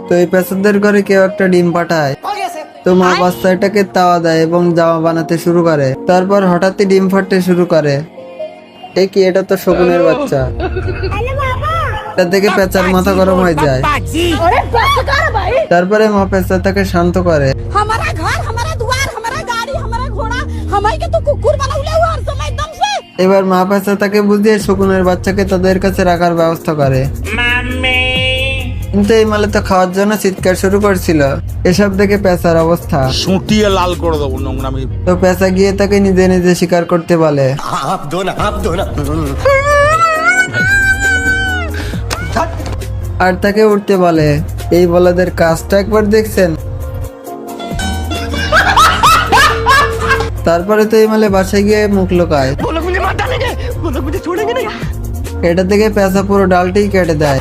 তো এই পেঁচাদের ঘরে কেউ একটা ডিম পাঠায়। তো মা বাচ্চাটাকে তাওয়া দেয় এবং জামা বানাতে শুরু করে। তারপর হঠাৎই ডিম ফাটতে শুরু করে। কি, এটা তো শকুনের বাচ্চা। এটা দেখে পেঁচার মাথা গরম হয়ে যায়। তারপরে মা পেঁচাটাকে শান্ত করে। এবার মা পেঁচাটাকে বুঝিয়ে শকুনের বাচ্চাকে তাদের কাছে রাখার ব্যবস্থা করে। কিন্তু এই মালে তো খাওয়ার জন্য চিৎকার শুরু করছিল। এসব দেখে পেঁচার অবস্থা সুটিয়ে লাল করে দেবো নোংরামি। তো পেঁচা গিয়ে তাকে নিজে নিজে শিকার করতে বলে। আর তাকে উঠতে বলে। এই বলাদের কাজটা একবার দেখছেন? তারপরে তো এই মালে বাসায় গিয়ে মুখ লুকায়। এটা থেকে পেঁচা পুরো ডালটাই কেটে দেয়।